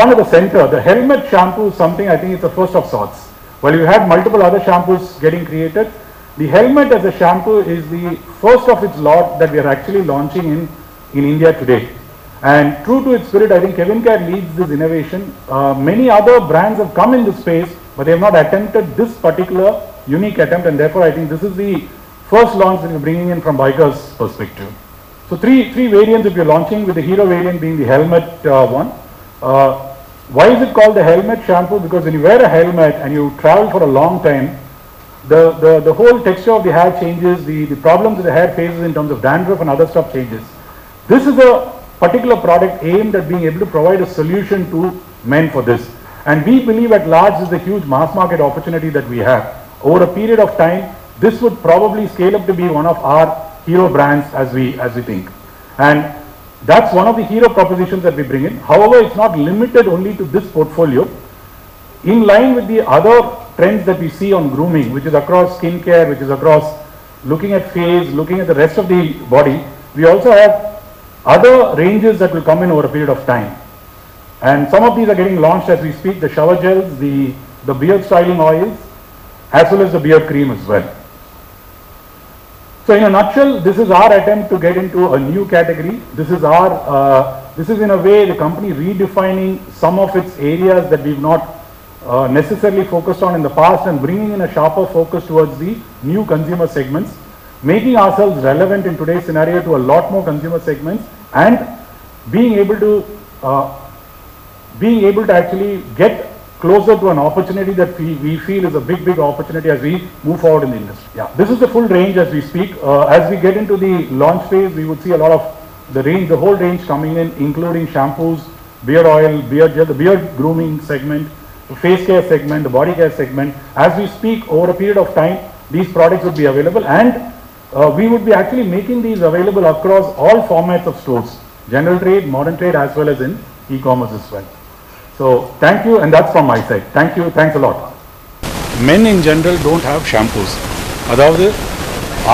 one at the center, the helmet shampoo is something I think it's the first of sorts. While you had multiple other shampoos getting created, the helmet as a shampoo is the first of its lot that we are actually launching in India today. And true to its spirit, I think Kevin Care leads this innovation. Many other brands have come in this space, but they have not attempted this particular unique attempt, and therefore I think this is the first launch that we're bringing in from bikers' perspective. So three variants that we're launching, with the hero variant being the helmet one. Why is it called the helmet shampoo? Because when you wear a helmet and you travel for a long time, the whole texture of the hair changes, the problems that the hair faces in terms of dandruff and other stuff changes. This is a particular product aimed at being able to provide a solution to men for this. And we believe at large this is a huge mass market opportunity that we have. Over a period of time, this would probably scale up to be one of our hero brands as we think. And that's one of the hero propositions that we bring in. However, it's not limited only to this portfolio. In line with the other trends that we see on grooming, which is across skincare, which is across looking at face, looking at the rest of the body, we also have other ranges that will come in over a period of time. And some of these are getting launched as we speak, the shower gels, the beard styling oils, as well as the beard cream as well. So in a nutshell, this is our attempt to get into a new category. This is in a way the company redefining some of its areas that we've not necessarily focused on in the past, and bringing in a sharper focus towards the new consumer segments, making ourselves relevant in today's scenario to a lot more consumer segments, and being able to actually get closer to an opportunity that we feel is a big opportunity as we move forward in the industry. Yeah, this is the full range as we speak. As we get into the launch phase, we would see a lot of the whole range coming in, including shampoos, beard oil, beard gel, the beard grooming segment, the face care segment, the body care segment. As we speak, over a period of time, these products would be available, and we would be actually making these available across all formats of stores, general trade, modern trade, as well as in e-commerce as well. So thank you, and that's from my side. Thank you, thanks a lot. Men in general don't have shampoos. அதாவது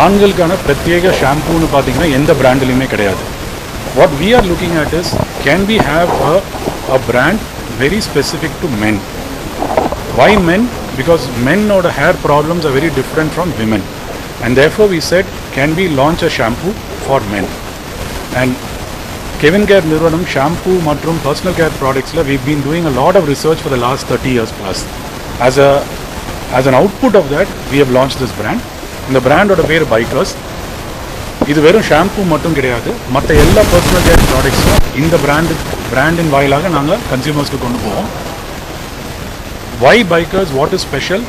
ஆண்களுக்கான பிரத்யேக ஷாம்பூன்னு பார்த்தீங்கன்னா எந்த பிராண்ட்லையுமே கிடையாது. What we are looking at is, can we have a brand very specific to men? Why men? Because men or the hair problems are very different from women, and therefore we said, can we launch a shampoo for men? And Kevin Care நிறுவனம் shampoo மற்றும் personal care ப்ராடக்ட்ஸில் we've been doing a lot of research for the last 30 years plus. As an output of that, we have launched this brand. இந்த பிராண்டோட பேர் bikers. இது வெறும் shampoo மட்டும் கிடையாது, மற்ற எல்லா பர்சனல் கேர் ப்ராடக்ட்ஸும் இந்த பிராண்டின் வாயிலாக நாங்கள் கன்சியூமர்ஸ்க்கு கொண்டு போவோம். Why bikers? What is special?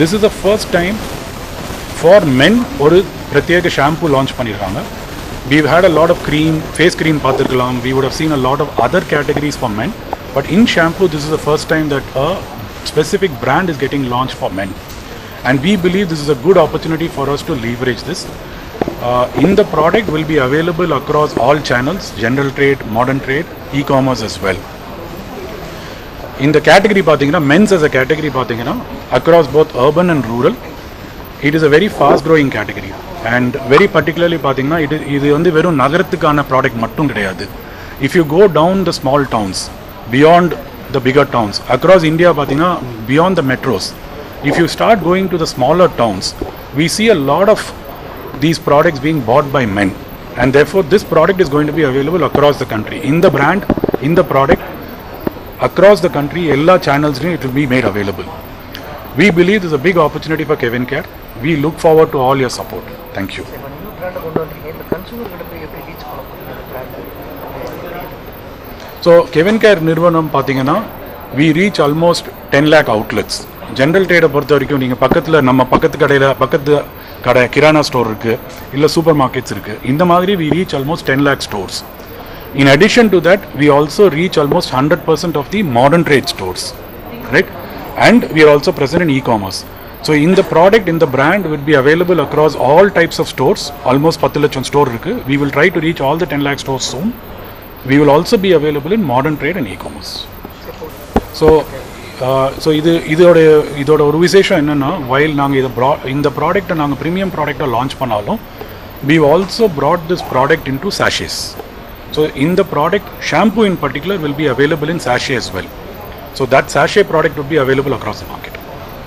This is the first time for men ஒரு பிரத்யேக ஷாம்பூ லான்ச் பண்ணியிருக்காங்க. We've had a lot of cream, face cream பார்த்துருக்கலாம். We would have seen a lot of other categories for men. But in shampoo, this is the first time that a specific brand is getting launched for men. And we believe this is a good opportunity for us to leverage this. In the product will be available across all channels, general trade, modern trade, e-commerce as well. In the category பார்த்தீங்கன்னா, men's as a category பார்த்தீங்கன்னா, across both urban and rural, it is a very fast growing category. And very particularly பார்த்தீங்கன்னா, இது வந்து வெறும் நகரத்துக்கான product மட்டும் கிடையாது. If you go down the small towns, beyond the bigger towns, across India பார்த்தீங்கன்னா, beyond the metros, if you start going to the smaller towns, we see a lot of these products being bought by men, and therefore this product is going to be available across the country. In the brand, in the product, across the country, எல்லா channelsலையும் it will be made available. We believe this is a big opportunity for Kevin Care. We look forward to all your support. Thank you. So Kevin Care நிறுவனம் பார்த்தீங்கன்னா, we reach almost 10 lakh outlets. General ட்ரேடை பொறுத்த வரைக்கும் நீங்கள் பக்கத்தில் நம்ம பக்கத்து கடை kirana store இருக்குது, இல்லை சூப்பர் மார்க்கெட்ஸ் இருக்குது. இந்த மாதிரி we reach almost 10 lakh stores. In addition to that, we also reach almost 100% of the modern trade stores, right? And we are also present in e-commerce. So in the product, in the brand will be available across all types of stores. Almost 10 lakh store irukku. We will try to reach all the 10 lakh stores soon. We will also be available in modern trade and e-commerce. So இதோட ஒரு விசேஷம் என்னன்னா, while நாங்கள் இந்த ப்ராடக்ட்டை நாங்கள் premium ப்ராடக்டாக launch பண்ணாலும், we also brought this product into sachets. So in the product, shampoo in particular will be available in sachet as well. So that sachet product would be available across the market.